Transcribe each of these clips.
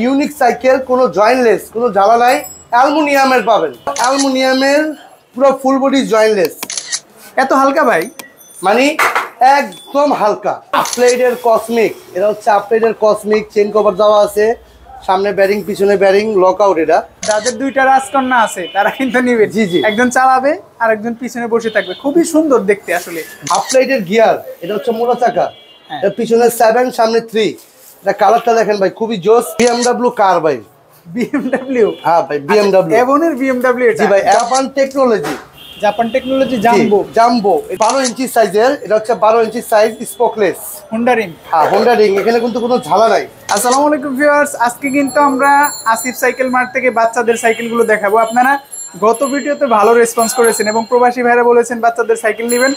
Unique cycle, কোনো jointless, কোনো জ্বালা নাই, অ্যালুমিনিয়ামের পাবেন। অ্যালুমিনিয়ামের পুরো ফুল বডি জয়েন্টলেস। এত হালকা ভাই? মানে একদম হালকা। আপলাইডের কসমিক, এটা হচ্ছে আপলাইডের কসমিক। চেন কভার দেওয়া আছে, সামনে ব্যারিং, পিছনে ব্যারিং, লক আউট। এটা যাদের দুইটা রাজকন্যা আছে তারা কিন্তু নিবে। জি জি, একজন চালাবে আর একজন পিছনে বসে থাকবে, খুবই সুন্দর দেখতে। আসলে আপলাইডের গিয়ার, এটা হচ্ছে মোটা চাকা, এটা পিছনে 7, সামনে 3। এটা কালারটা দেখেন ভাই, খুবই জোস। বিএমডব্লিউ কার ভাই, বিএমডব্লিউ। হ্যাঁ ভাই, বিএমডব্লিউ। এভনের বিএমডব্লিউ এটা। জি ভাই, Japan technology. Japan technology jumbo. Jumbo 12 inch সাইজের, এটা হচ্ছে 12 inch size, spokeless. Honda ring. হ্যাঁ, হোন্ডা রিং। এখানে কিন্তু কোনো ঝালা নাই। আসসালামু আলাইকুম ভিউয়ার্স, আজকে কিন্তু আমরা আসিফ সাইকেল মার্ট থেকে বাচ্চাদের সাইকেলগুলো দেখাবো। আপনারা গত ভিডিওতে ভালো রেসপন্স করেছেন এবং প্রবাসী ভাইরা বলেছেন বাচ্চাদের সাইকেল নেবেন।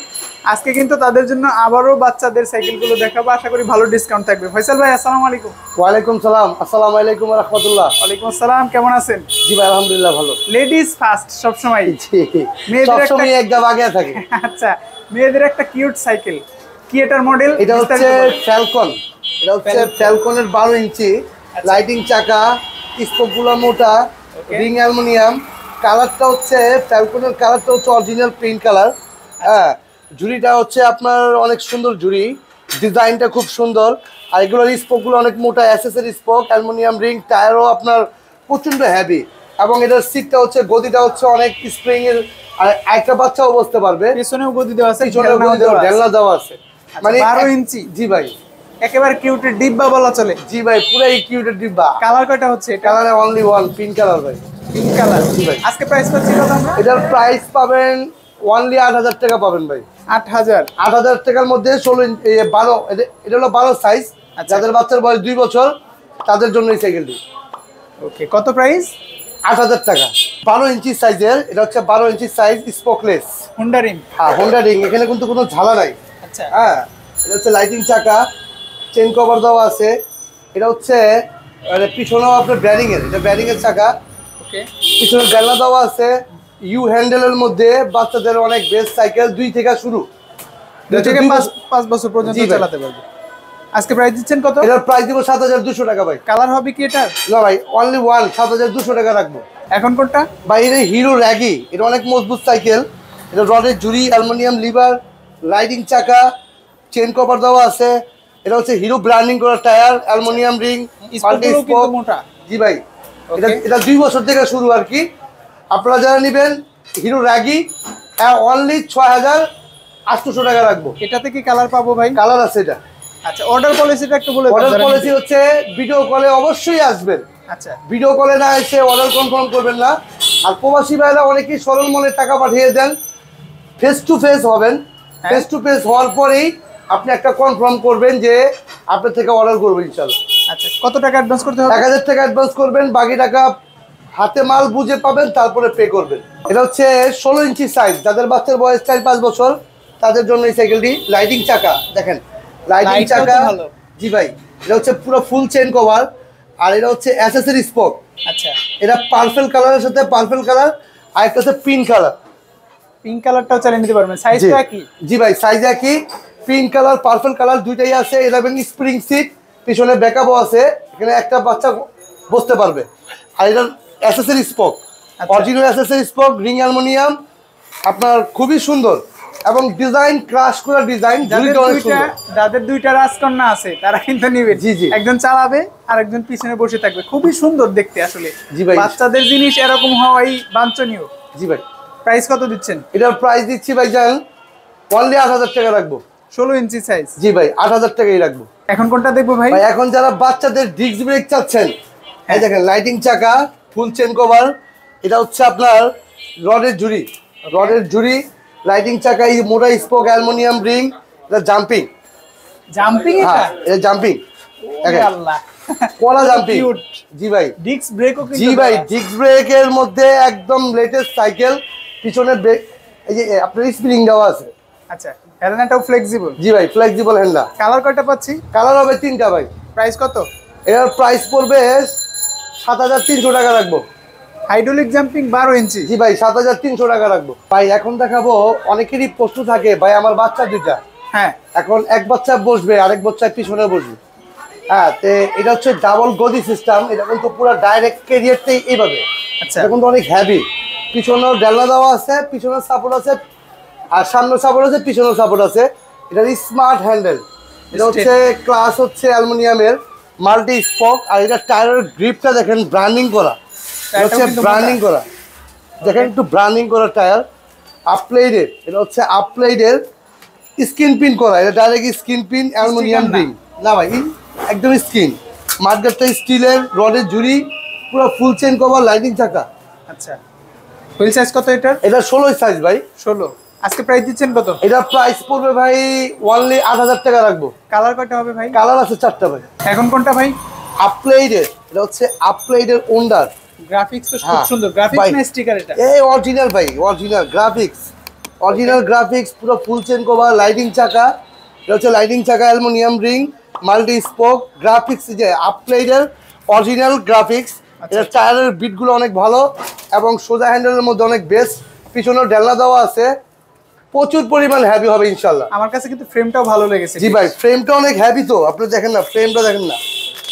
আজকে কিন্তু তাদের জন্য আবারও বাচ্চাদের সাইকেলগুলো দেখাবো, আশা করি ভালো ডিসকাউন্ট থাকবে। ফয়সাল ভাই আসসালামু আলাইকুম। ওয়ালাইকুম সালাম। আসসালামু আলাইকুম ওয়া রাহমাতুল্লাহ। ওয়ালাইকুম আসসালাম, কেমন আছেন? জি ভাই, আলহামদুলিল্লাহ ভালো। লেডিস ফার্স্ট সবসময়। জি, সবসময় একদম আগে থাকে। আচ্ছা, মেয়েদের একটা কিউট সাইকেল, কি এটার মডেল? এটা হচ্ছে ফ্যালকন। এটা হচ্ছে ফ্যালকনের 12 ইঞ্চি, লাইটিং চাকা, স্পোকগুলো মোটা, রিং অ্যালুমিনিয়াম। কালারটা হচ্ছে ফ্যালকনের কালারটা হচ্ছে অরিজিনাল প্রিন্ট কালার। হ্যাঁ, ঝুড়িটা হচ্ছে আপনার অনেক সুন্দর ঝুড়ি, ডিজাইনটা খুব সুন্দর। আর এগুলোর স্পোকগুলো অনেক মোটা, এসএসের স্পোক, অ্যালুমিনিয়াম রিং, টায়ারও আপনার প্রচণ্ড হ্যাভি। এবং এটার সিটটা হচ্ছে, গদিটা হচ্ছে অনেক স্প্রিং এর। আর একটা বাচ্চাও বসতে পারবে। পিছনেও গদি দেওয়া আছে, পিছনেও গদি দেওয়া, ঢেলনা দেওয়া আছে। মানে 12 ইঞ্চি। জি ভাই, একেবারে কিউটের ডিব্বা বলা চলে। জি ভাই, পুরাই কিউটের ডিব্বা। কালার কয়টা হচ্ছে? কালারে অনলি ওয়ান, পিঙ্ক কালার ভাই। Pink colour. জি ভাই। আজকে প্রাইস পাচ্ছি কত আমরা? এটার প্রাইস পাবেন অনলি 8000 টাকা পাবেন ভাই। 8000। 8000 টাকার মধ্যে 12, এটা হলো 12 সাইজ। যাদের বাচ্চার বয়স 2 বছর তাদের জন্য এই সাইকেলটি। ওকে, কত প্রাইস? 8000 টাকা। 12 ইঞ্চি সাইজের, এটা হচ্ছে 12 inch size, spokeless. Honda ring. হ্যাঁ, হোন্ডা রিং। এখানে কিন্তু কোনো ঝালা নাই। আচ্ছা, হ্যাঁ, এটা হচ্ছে লাইটিং চাকা, চেন কভার দেওয়া আছে। এটা হচ্ছে পিছনেও আপনার ব্যারিং এর, এটা ব্যারিং এর চাকা। ওকে, পিছনে জানলা দেওয়া আছে। ইউ হ্যান্ডেলের মধ্যে বাচ্চাদের অনেক বেস্ট সাইকেল, 2 থেকে শুরু, 2 থেকে 5 বছর পর্যন্ত চালাতে পারবে। আজকে প্রাইস দিচ্ছেন কত? এটার প্রাইস দিব 7200 টাকা ভাই। কালার হবে কি এটা? না ভাই, অনলি ওয়ান, 7200 টাকা রাখবো। এখন কোনটা ভাই? এটা হিরো র্যাগি। এটা অনেক মজবুত সাইকেল। এটা রডের জুড়ি, অ্যালুমিনিয়াম লিভার, লাইটিং চাকা, চেন কভার দেওয়া আছে। এটা হচ্ছে হিরো ব্র্যান্ডিং করা টায়ার, অ্যালুমিনিয়াম রিং, মোটা। জি ভাই, এটা 2 বছর থেকে শুরু আর কি। আপনারা যারা নেবেন হিরো র্যাগি, অনলি 6800 টাকা রাখবো। এটাতে কি কালার পাবো ভাই? কালার আছে এটা। আচ্ছা, অর্ডার পলিসিটা একটু বলে দিন। অর্ডার পলিসি হচ্ছে ভিডিও কলে অবশ্যই আসবেন। আচ্ছা, ভিডিও কলে না এসে অর্ডার কনফার্ম করবেন না। আর প্রবাসী ভাইরা অনেকেই সরল মনে টাকা পাঠিয়ে দেন। ফেস টু ফেস হবেন। ফেস টু ফেস হওয়ার পরেই আপনি একটা কনফার্ম করবেন যে আপনার থেকে অর্ডার করবেন ইনশাআল্লাহ। আচ্ছা, কত টাকা অ্যাডভান্স করতে হবে? 1000 টাকা অ্যাডভান্স করবেন, বাকি টাকা হাতে মাল বুঝে পাবেন, তারপরে পে করবেন। এটা হচ্ছে 16 ইঞ্চি সাইজ। যাদের বাচ্চার বয়স 4-5 বছর তাদের জন্য এই সাইকেলটি। লাইটিং চাকা দেখেন, লাইটিং চাকা। জি ভাই, এটা হচ্ছে পুরো ফুল চেন কভার। আর এটা হচ্ছে এসএসের স্পোক। আচ্ছা, এটা পার্পল কালারের সাথে পার্পল কালার, আর একটা হচ্ছে পিঙ্ক কালার। পিঙ্ক কালারটাও চালিয়ে নিতে পারবেন, সাইজটা কি? জি ভাই, সাইজ একই। পিঙ্ক কালার, পার্পল কালার দুইটাই আছে। 11 স্প্রিং সিট, পিছনে ব্যাকআপও আছে। এখানে একটা বাচ্চা বসতে পারবে। আর এটা এসএসের স্পোক, অরিজিনাল এসএসের স্পোক, রিং অ্যালুমিনিয়াম। আপনার খুবই সুন্দর এবং ডিজাইন, ক্রাশ করা ডিজাইন। যাদের দুইটা রাজকন্যা আছে তারা কিন্তু নিবে। জি জি, একজন চালাবে আর একজন পিছনে বসে থাকবে, খুবই সুন্দর দেখতে। আসলে জি ভাই, বাচ্চাদের জিনিস এরকম হওয়াই বাঞ্ছনীয়। জি ভাই। প্রাইস কত দিচ্ছেন? এটার প্রাইস দিচ্ছি ভাই জান অনলি 8000 টাকা রাখবো। 16 ইঞ্চি সাইজ। জি ভাই, 8000 টাকাই রাখবো। এখন কোনটা দেখবো ভাই? এখন যারা বাচ্চাদের ডিস্ক ব্রেক চাচ্ছেন, এই দেখেন লাইটিং চাকা, ফুল চেন কভার। এটা হচ্ছে আপনার রডের জুড়ি, রডের জুড়ি, লাইটিং চাকা, এই মোটা স্পোক, অ্যালুমিনিয়াম রিং। এটা জাম্পিং, জাম্পিং। এটা জাম্পিং, আল্লাহ, কোলা জাম্পিং। জি ভাই, ডিস্ক ব্রেকও। জি ভাই, ডিস্ক ব্রেকের মধ্যে একদম লেটেস্ট সাইকেল। পিছনে ব্রেক, এই যে আপনার স্প্রিং দেওয়া আছে। আচ্ছা, হ্যান্ডেলটাও ফ্লেক্সিবল। জি ভাই, ফ্লেক্সিবল হ্যান্ডেল। কালার কয়টা পাচ্ছি? কালার হবে 3টা ভাই। প্রাইস কত? এর প্রাইস পড়বে 7300 টাকা রাখবো। হাইড্রোলিক জাম্পিং 12 ইঞ্চি। জি ভাই, 7300 টাকা রাখবো ভাই। এখন দেখাবো, অনেকেরই প্রশ্ন থাকে ভাই আমার বাচ্চা দুইটা। হ্যাঁ, এখন এক বাচ্চা বসবে, আরেক বাচ্চা পিছনে বসবে। হ্যাঁ, তো এটা হচ্ছে ডাবল গদি সিস্টেম। এটা কিন্তু পুরো ডাইরেক্ট ক্যারিয়ারটাই এইভাবে। আচ্ছা, এটা কিন্তু অনেক হেভি। পিছনেও ডালা দেওয়া আছে, পিছনের সাপোর্ট আছে, আর সামনের সাপোর্ট আছে, পিছনের সাপোর্ট আছে। এটা স্মার্ট হ্যান্ডেল। এটা হচ্ছে ক্লাস হচ্ছে অ্যালুমিনিয়ামের মাল্টি স্পক। আর এটা টায়ারের গ্রিপটা দেখেন ব্র্যান্ডিং করা, এটা হচ্ছে ব্র্যান্ডিং করা, দেখেন একটু ব্র্যান্ডিং করা টায়ার। আপপ্লাইডের, এটা হচ্ছে আপপ্লাইডের স্কিন পিন করা। এটা direct skin pin aluminium ring না ভাই, একদম স্কিন। মার্কেটটা স্টিলের রডের ঝুড়ি, পুরো ফুল চেন কভার, লাইটিং চাকা। আচ্ছা, হুইল সাইজ কত এটার? এটা 16 সাইজ ভাই। 16। আজকে প্রাইস দিচ্ছেন কত? এটা প্রাইস পড়বে ভাই অনলি 8000 টাকা রাখবো। কালার কয়টা হবে ভাই? কালার আছে 4টা ভাই। এখন কোনটা ভাই? আপপ্লাইডের, এটা হচ্ছে আপপ্লাইডের ওন্ডার। গ্রাফিক্স তো খুব সুন্দর। গ্রাফিক্স না স্টিকার এটা? এই অরিজিনাল ভাই, অরিজিনাল গ্রাফিক্স, অরিজিনাল গ্রাফিক্স, পুরো ফুল চেন কভার, লাইটিং চাকা। এটা হচ্ছে লাইটিং চাকা, aluminium ring, multi spoke graphics. যে আপপ্লাইডের অরিজিনাল গ্রাফিক্স। এটা টায়ারের বিটগুলো অনেক ভালো এবং সোজা হ্যান্ডেলের মধ্যে অনেক বেস্ট। পিছনেও ডেলা দেওয়া আছে, প্রচুর পরিমাণ হেভি হবে ইনশাল্লাহ। আমার কাছে কিন্তু ফ্রেমটাও ভালো লেগেছে। জি ভাই, ফ্রেমটা অনেক হেভি। তো আপনি দেখেন না, ফ্রেমটা দেখেন না,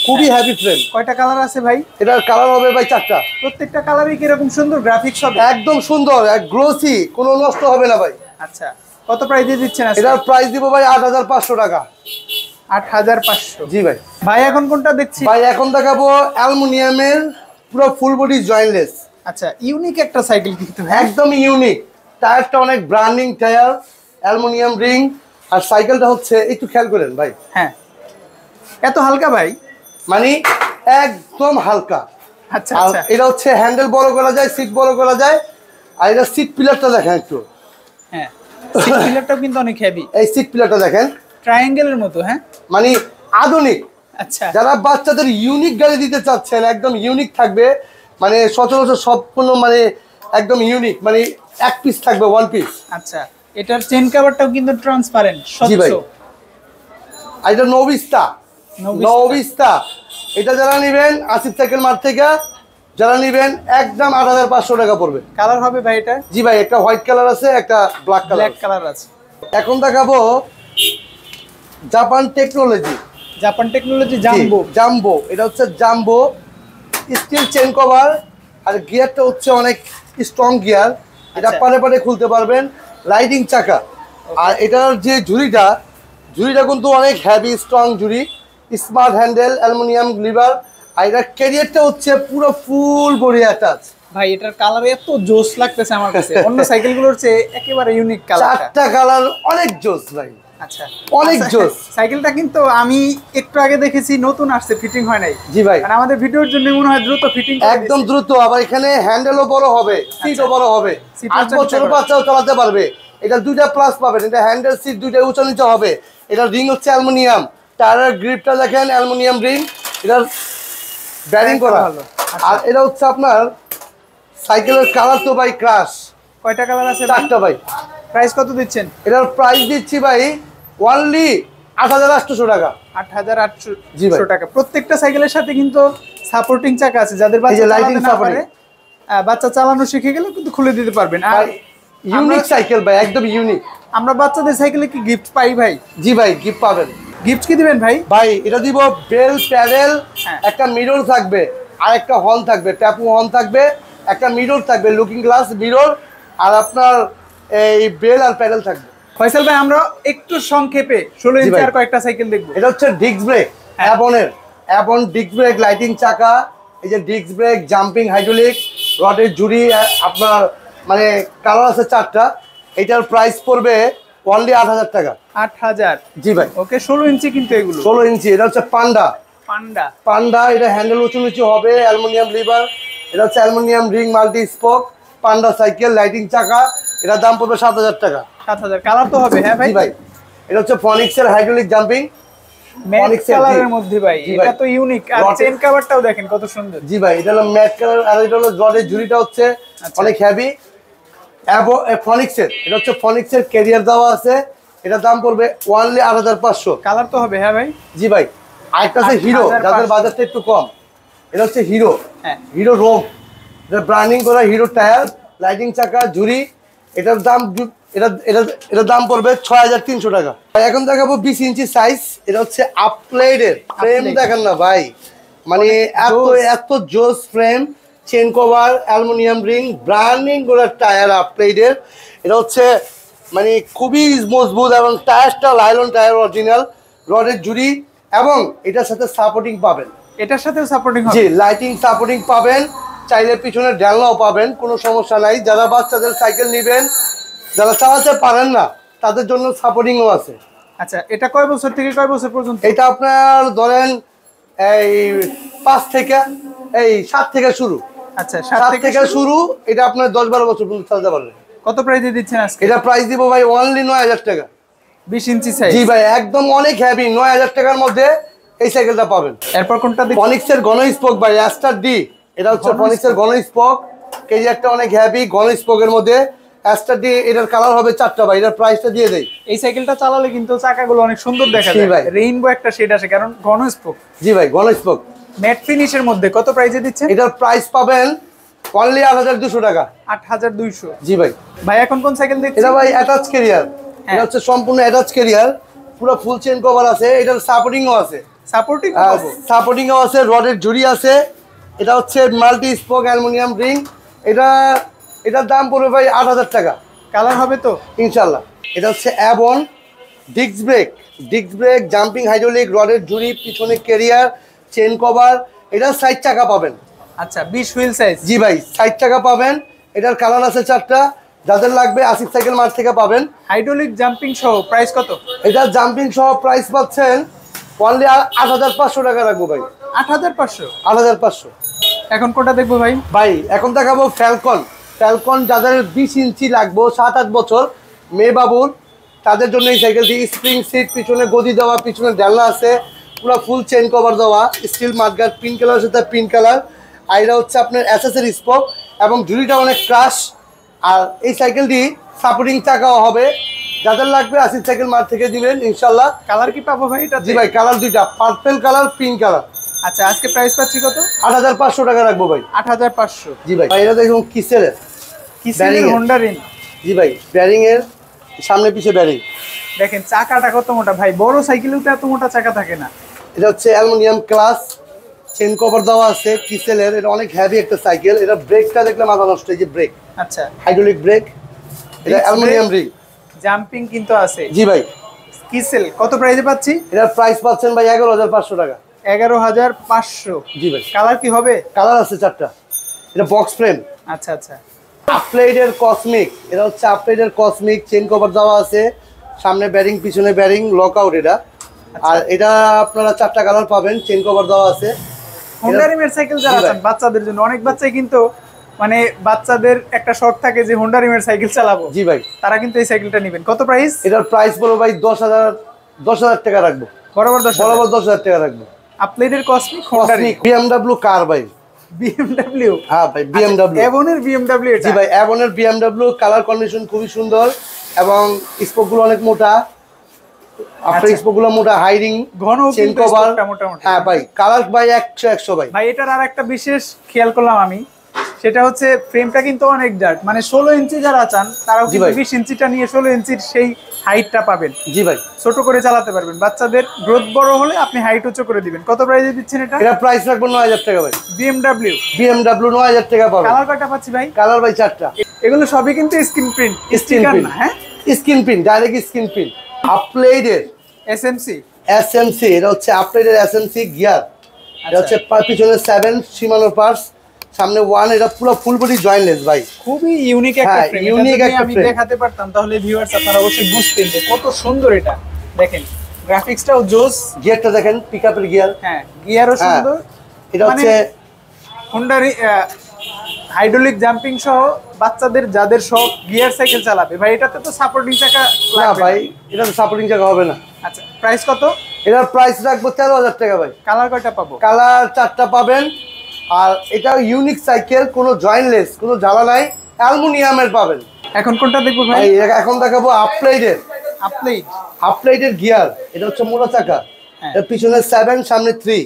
খুবই হেভি ফ্রেম। কয়টা কালার আছে ভাই? এটার কালার হবে ভাই 4টা। প্রত্যেকটা কালারই কিরকম সুন্দর গ্রাফিক্স হবে? একদম সুন্দর, এক গ্লোসি, কোনো নষ্ট হবে না ভাই। আচ্ছা, কত প্রাইস দিয়ে দিচ্ছেন আজকে? এটার প্রাইস দিব ভাই 8500 টাকা। 8500? জি ভাই। ভাই এখন কোনটা দেখছি? ভাই এখন দেখাবো অ্যালুমিনিয়ামের পুরো ফুল বডি জয়েন্টলেস। আচ্ছা, ইউনিক একটা সাইকেল কিন্তু। একদম ইউনিক। টায়ারটা অনেক ব্র্যান্ডিং টায়ার, অ্যালুমিনিয়াম রিং। আর সাইকেলটা হচ্ছে একটু খেয়াল করেন ভাই। হ্যাঁ, এত হালকা ভাই? মানে একদম হালকা। আচ্ছা আর আচ্ছা। এটা হচ্ছে হ্যান্ডেল বড় করা যায়, সিট বড় করা যায়। আর এটা সিট পিলারটা দেখেন একটু। হ্যাঁ, সিট পিলারটাও কিন্তু অনেক হেভি। এই সিট পিলারটা দেখেন, ট্রায়াঙ্গেলের মতো। হ্যাঁ, মানে আধুনিক। আচ্ছা, যারা বাচ্চাদের ইউনিক গাড়ি দিতে চাচ্ছেন, একদম ইউনিক থাকবে, মানে সচরাচর সম্পূর্ণ মানে একদম ইউনিক, মানে এক পিস থাকবে, ওয়ান পিস। আচ্ছা। এটার চেন কভারটাও কিন্তু ট্রান্সপারেন্ট, জি ভাই। স্বচ্ছ। আর এটা নবিস্তা, নবিস্তা। এটা যারা নেবেন আসিফ সাইকেল মার্ট থেকে, যারা নেবেন একদম 8500 টাকা পড়বে। কালার হবে ভাই এটা? জি ভাই, একটা হোয়াইট কালার আছে, একটা ব্ল্যাক কালার আছে। এখন দেখাবো Japan technology. Japan technology jumbo. Jumbo, এটা হচ্ছে জাম্বো স্টিল চেন কভার। আর গিয়ারটা হচ্ছে অনেক স্ট্রং গিয়ার। এটা পারে পারে খুলতে পারবেন, লাইটিং চাকা। আর এটার যে ঝুড়িটা কিন্তু অনেক হেভি স্ট্রং ঝুড়ি, স্মার্ট হ্যান্ডেল, অ্যালুমিনিয়াম লিভার। আর এটার ক্যারিয়ারটা হচ্ছে পুরো ফুল বডি অ্যাটাচ। ভাই এটার কালার এত জোস লাগতেছে আমার কাছে, অন্য সাইকেলগুলোর চেয়ে একেবারে ইউনিক কালার। 4টা কালার অনেক জোস ভাই। আচ্ছা, অনেক জোস। সাইকেলটা কিন্তু আমি একটু আগে দেখেছি, নতুন আসছে, ফিটিং হয় নাই। জি ভাই, মানে আমাদের ভিডিওর জন্য মনে হয় দ্রুত ফিটিং, একদম দ্রুত। আবার এখানে হ্যান্ডেলও বড় হবে, সিটও বড় হবে, 8 বছর বাচ্চাও চালাতে পারবে। এটা 2টা প্লাস পাবেন। এটা হ্যান্ডেল সিট 2টাই উঁচু নিচে হবে। এটা রিং হচ্ছে অ্যালুমিনিয়াম। টায়ারের গ্রিপটা দেখেন অ্যালুমিনিয়াম রিং, এটার ব্যারিং করা। আর এটা হচ্ছে আপনার সাইকেলের কালার তো ভাই ক্রাশ। কয়টা কালার আছে? 4টা ভাই। প্রাইস কত দিচ্ছেন? এটার প্রাইস দিচ্ছি ভাই অনলি 8800 টাকা। 8800 টাকা। প্রত্যেকটা সাইকেলের সাথে কিন্তু সাপোর্টিং চাকা আছে, যাদের বাচ্চা চালাতে না পারে, বাচ্চা চালানো শিখে গেলে কিন্তু খুলে দিতে পারবেন। আর ইউনিক সাইকেল ভাই, একদম ইউনিক। আমরা বাচ্চাদের সাইকেলে কি গিফট পাই ভাই? জি ভাই, গিফট পাবেন। গিফট কি দিবেন ভাই? ভাই এটা দিব বেল প্যাডেল, একটা মিরর থাকবে, আর একটা হর্ন থাকবে, ট্যাপু হর্ন থাকবে, একটা মিরর থাকবে, লুকিং গ্লাস মিরর, আর আপনার এই বেল আর প্যাডেল থাকবে। ফয়সাল ভাই, আমরা একটু সংক্ষেপে 16 ইঞ্চি আর কয়েকটা সাইকেল দেখবো। এটা হচ্ছে ডিস্ক ব্রেক, অ্যাবনের ডিস্ক ব্রেক, লাইটিং চাকা, এই যে ডিস্ক ব্রেক, জাম্পিং হাইড্রোলিক, রডের ঝুড়ি। আপনার মানে কালার আছে 4টা। এটার প্রাইস পড়বে অনলি 8000 টাকা। 8000? জি ভাই। ওকে, 16 ইঞ্চি কিন্তু এগুলো। 16 ইঞ্চি। এটা হচ্ছে পান্ডা। পান্ডা, এটা হ্যান্ডেল উঁচু নিচু হবে, অ্যালুমিনিয়াম লিভার। এটা হচ্ছে অ্যালুমিনিয়াম রিং, মাল্টি স্পোক, পান্ডা সাইকেল, লাইটিং চাকা। এটার দাম পড়বে 7000 টাকা। 7000? কালার তো হবে? হ্যাঁ ভাই। ভাই এটা হচ্ছে ফনিক্সের হাইড্রোলিক জাম্পিং, ম্যাট কালারের মধ্যে ভাই। এটা তো ইউনিক। আর চেন কভারটাও দেখেন কত সুন্দর। জি ভাই, এটা হলো ম্যাট কালার। আর এটা হলো রডের ঝুড়িটা হচ্ছে অনেক হেভি। ফনিক্সের, এটা হচ্ছে ফনিক্সের ক্যারিয়ার দেওয়া আছে। এটার দাম পড়বে অনলি 8500। কালার তো হবে? হ্যাঁ ভাই। জি ভাই। আরেকটা আছে হিরো, যাদের বাজারটা একটু কম। এটা হচ্ছে হিরো, হিরো রোম, এটা ব্র্যান্ডিং করা হিরো টায়ার, লাইটিং চাকা, ঝুড়ি। এটার দাম এটার দাম পড়বে 6300 টাকা। এখন দেখাবো 20 ইঞ্চি সাইজ। এটা হচ্ছে আপগ্রেডের ফ্রেম, দেখেন না ভাই, মানে এত জোস frame, chain cover, aluminium ring, branding করার টায়ার আপগ্রেডের। এটা হচ্ছে মানে খুবই মজবুত এবং টায়ারটা লাইলন টায়ার অরিজিনাল, রডের জুড়ি, এবং এটার সাথে সাপোর্টিং পাবেন। এটার সাথেও সাপোর্টিং হবে? জি, লাইটিং সাপোর্টিং পাবেন, চাইলে পিছনে ডালনাও পাবেন, কোনো সমস্যা নাই। যারা বাচ্চাদের সাইকেল নেবেন, যারা চালাতে পারেন না, তাদের জন্য সাপোর্টিংও আছে। আচ্ছা, এটা কয় বছর থেকে কয় বছর পর্যন্ত? এটা আপনার ধরেন এই 7 থেকে শুরু। আচ্ছা, 7 থেকে শুরু। এটা আপনার 10-12 বছর পর্যন্ত চালাতে পারবেন। কত প্রাইসে দিচ্ছেন আজকে? এটা প্রাইস দিব ভাই অনলি 9000 টাকা। 20 ইঞ্চি সাইজ? জি ভাই, একদম অনেক হেভি। 9000 টাকার মধ্যে এই সাইকেলটা পাবেন। এরপর কোনটা দেখি? ফনিক্সের ঘন স্পোক ভাই, অ্যাস্টার ডি। এটা হচ্ছে ফনিক্সের ঘন স্পোক, কেজি একটা অনেক হেভি ঘন স্পোকের মধ্যে অ্যাস্টার ডি। এটার কালার হবে 4টা ভাই। এটার প্রাইসটা দিয়ে দেই। এই সাইকেলটা চালালে কিন্তু চাকাগুলো অনেক সুন্দর দেখা যায় ভাই, রেইনবো একটা শেড আসে কারণ ঘন স্পোক। জি ভাই, ঘন স্পোক ম্যাট ফিনিশের মধ্যে কত প্রাইসে দিচ্ছেন? এটার প্রাইস পাবেন অনলি 8200 টাকা। 8200? জি ভাই। ভাই এখন কোন সাইকেল দেখছেন? এটা ভাই অ্যাটাচ ক্যারিয়ার। এটা হচ্ছে সম্পূর্ণ অ্যাটাচ ক্যারিয়ার, পুরো ফুল চেন কভার আছে। এটার সাপোর্টিংও আছে। সাপোর্টিংও আছে, রডের জুড়ি আছে। এটা হচ্ছে মাল্টি স্পোক অ্যালুমিনিয়াম রিং। এটার দাম পড়বে ভাই 8000 টাকা। কালার হবে তো ইনশাল্লাহ। এটা হচ্ছে অ্যাবন ডিস্ক ব্রেক, জাম্পিং হাইড্রোলিক, রডের জুড়ি, পিছনে ক্যারিয়ার, চেন কভার। এটার 60 টাকা পাবেন। আচ্ছা, 20 হুইল সাইজ? জি ভাই, 60 টাকা পাবেন। এটার কালার আছে 4টা। যাদের লাগবে আসিফ সাইকেল মার্ট থেকে পাবেন। হাইড্রোলিক জাম্পিং সহ প্রাইস কত? এটা জাম্পিং সহ প্রাইস পাচ্ছেন অনলি 8500 টাকা রাখবো ভাই। 8500? 8500। এখন কোনটা দেখবো ভাই? ভাই এখন দেখাবো ফ্যালকন। যাদের 20 ইঞ্চি লাগবে, 7-8 বছর মেয়ে বাবুর, তাদের জন্য এই সাইকেলটি। স্প্রিং সিট, পিছনে গদি দেওয়া, পিছনে ডালনা আছে, পুরো ফুল চেন কভার দেওয়া, স্টিল মাডগার্ড, পিঙ্ক কালার সাথে পিঙ্ক কালার। আর এটা হচ্ছে আপনার এসএসের স্পোক এবং ঝুড়িটা অনেক ক্রাশ। আর এই সাইকেলটি সাপোর্টিং চাকাও হবে। যাদের লাগবে আসিফ সাইকেল মার্ট থেকে দিবেন ইনশাল্লাহ। কালার কি পাবো ভাই এটা? জি ভাই, কালার দুইটা, পার্পল কালার, পিঙ্ক কালার। আচ্ছা, আজকে প্রাইস পাচ্ছি কত? 8500 টাকা রাখবো ভাই। 8500? জি ভাই। এটা দেখুন কিসেলের হোন্ডা রিং। জি ভাই, ব্যারিং এর সামনে পিছে ব্যারিং। দেখেন চাকাটা কত মোটা ভাই, বড় সাইকেলেও তো এত মোটা চাকা থাকে না। এটা হচ্ছে অ্যালুমিনিয়াম ক্লাস, চেন কভার দেওয়া আছে, কিসেলের। এটা অনেক হেভি একটা সাইকেল। এটা ব্রেকটা দেখলে মাথা নষ্ট, এই যে ব্রেক। আচ্ছা, হাইড্রোলিক ব্রেক। এটা অ্যালুমিনিয়াম রিং, জাম্পিং কিন্তু আছে। জি ভাই। কিসেল কত প্রাইসে পাচ্ছি? এটার প্রাইস পাচ্ছেন ভাই 11500 টাকা। 11500? জি ভাই। কালার কি হবে? কালার আছে 4টা। এটা বক্স ফ্রেম। আচ্ছা আচ্ছা। আপগ্রেডের কসমিক। এটা হচ্ছে আপগ্রেডের কসমিক, চেন কভার দেওয়া আছে, সামনে ব্যারিং, পিছনে ব্যারিং, লক আউট এটা। আর এটা আপনারা 4টা কালার পাবেন, চেন কভার দেওয়া আছে। হোন্ডা রিমের সাইকেল যারা চান বাচ্চাদের জন্য, অনেক বাচ্চাই কিন্তু মানে বাচ্চাদের একটা শখ থাকে যে হোন্ডা রিমের সাইকেল চালাবো। জি ভাই, তারা কিন্তু এই সাইকেলটা নেবেন। কত প্রাইস? এটার প্রাইস বলবো ভাই 10000 টাকা রাখবো। বরাবর 10000 টাকা রাখবো। আপগ্রেডের কসমিক হোন্ডা রিম। BMW কার ভাই। BMW? হ্যাঁ ভাই, BMW। এভনের BMW এটা? জি ভাই, এভনের BMW। কালার কন্ডিশন খুবই সুন্দর এবং স্পোকগুলো অনেক মোটা। আপনার স্পোকগুলো মোটা, হাইরিং, ঘন, চেন কভার। মোটামুটি। হ্যাঁ ভাই, কালার ভাই 100 ভাই। ভাই এটার আর একটা বিশেষ খেয়াল করলাম আমি, সেটা হচ্ছে ফ্রেমটা কিন্তু অনেক ডার্ট, মানে 16 ইঞ্চি যারা চান তারাও কিন্তু 20 ইঞ্চিটা নিয়ে 16 ইঞ্চির সেই হাইটটা পাবেন। জি ভাই, ছোট করে চালাতে পারবেন। বাচ্চাদের গ্রোথ বড় হলে আপনি হাইট উঁচু করে দিবেন। কত প্রাইসে দিচ্ছেন এটা? এটা প্রাইস রাখবো 9000 টাকা ভাই। BMW 9000 টাকা পাবেন। কালার কয়টা পাচ্ছি ভাই? কালার ভাই 4টা। এগুলো সবই কিন্তু স্ক্রিন প্রিন্ট, স্টিকার না? হ্যাঁ, screen print, direct screen print. আপগ্রেডের SMC। এটা হচ্ছে আপগ্রেডের SMC গিয়ার। এটা হচ্ছে পিছনে 7 সীমানোর পার্টস, সামনে 1। এটা পুরো ফুল বডি জয়েন্টলেস ভাই, খুবই ইউনিক একটা ফ্রেম। ইউনিক একটা আমি দেখাতে পারতাম তাহলে ভিউয়ার্স আপনারা অবশ্যই বুঝতেন যে কত সুন্দর এটা। দেখেন গ্রাফিক্সটাও জোস। গিয়ারটা দেখেন, পিকআপের গিয়ার। হ্যাঁ, গিয়ারও সুন্দর। এটা হচ্ছে হোন্ডা হাইড্রোলিক জাম্পিং সহ বাচ্চাদের যাদের সব গিয়ার সাইকেল চালাবে ভাই, এটাতে তো সাপোর্টিং চাকা না ভাই, এটা তো সাপোর্টিং চাকা হবে না। আচ্ছা, প্রাইস কত? এটার প্রাইস রাখবো 13000 টাকা ভাই। কালার কয়টা পাবো? কালার 4টা পাবেন। আর এটা ইউনিক সাইকেল, কোনো জয়েন্টলেস, কোনো জ্বালা নাই, অ্যালুমিনিয়ামের পাবেন। এখন কোনটা দেখবো ভাই? এখন দেখাবো আপগ্রেডের গিয়ার। এটা হচ্ছে মোটা চাকা। এর পিছনে 7, সামনে 3।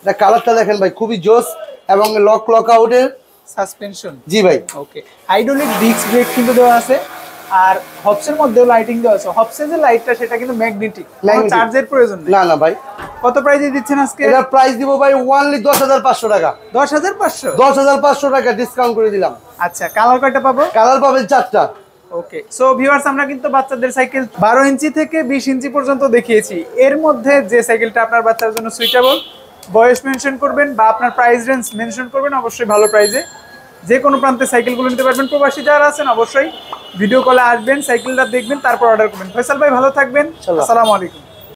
এটা কালারটা দেখেন ভাই, খুবই জোস এবং লক আউটের সাসপেনশন। জি ভাই। ওকে, হাইড্রোলিক ডিস্ক ব্রেক কিন্তু দেওয়া আছে। আর হবসের মধ্যেও লাইটিং দেওয়া আছে। হবসের যে লাইটটা সেটা কিন্তু ম্যাগনেটিক, চার্জের প্রয়োজন নেই। না না ভাই। কত প্রাইসে দিচ্ছেন আজকে? এটা প্রাইস দিব ভাই ওনলি 10,500 টাকা। 10,500? 10,500 টাকা ডিসকাউন্ট করে দিলাম। আচ্ছা, কালার কয়টা পাবো? কালার পাবেন 4টা। ওকে, সো ভিউয়ার্স আমরা কিন্তু বাচ্চাদের সাইকেল 12 ইঞ্চি থেকে 20 ইঞ্চি পর্যন্ত দেখিয়েছি। এর মধ্যে যে সাইকেলটা আপনার বাচ্চার জন্য সুইটেবল, বয়স মেনশন করবেন বা আপনার প্রাইস রেঞ্জ মেনশন করবেন, অবশ্যই ভালো প্রাইসে যে কোনো প্রান্তে সাইকেলগুলো নিতে পারবেন। প্রবাসী যারা আছেন অবশ্যই ভিডিও কলে আসবেন, সাইকেলটা দেখবেন, তারপর অর্ডার করবেন। ফয়সাল ভাই ভালো থাকবেন, আসসালামু আলাইকুম।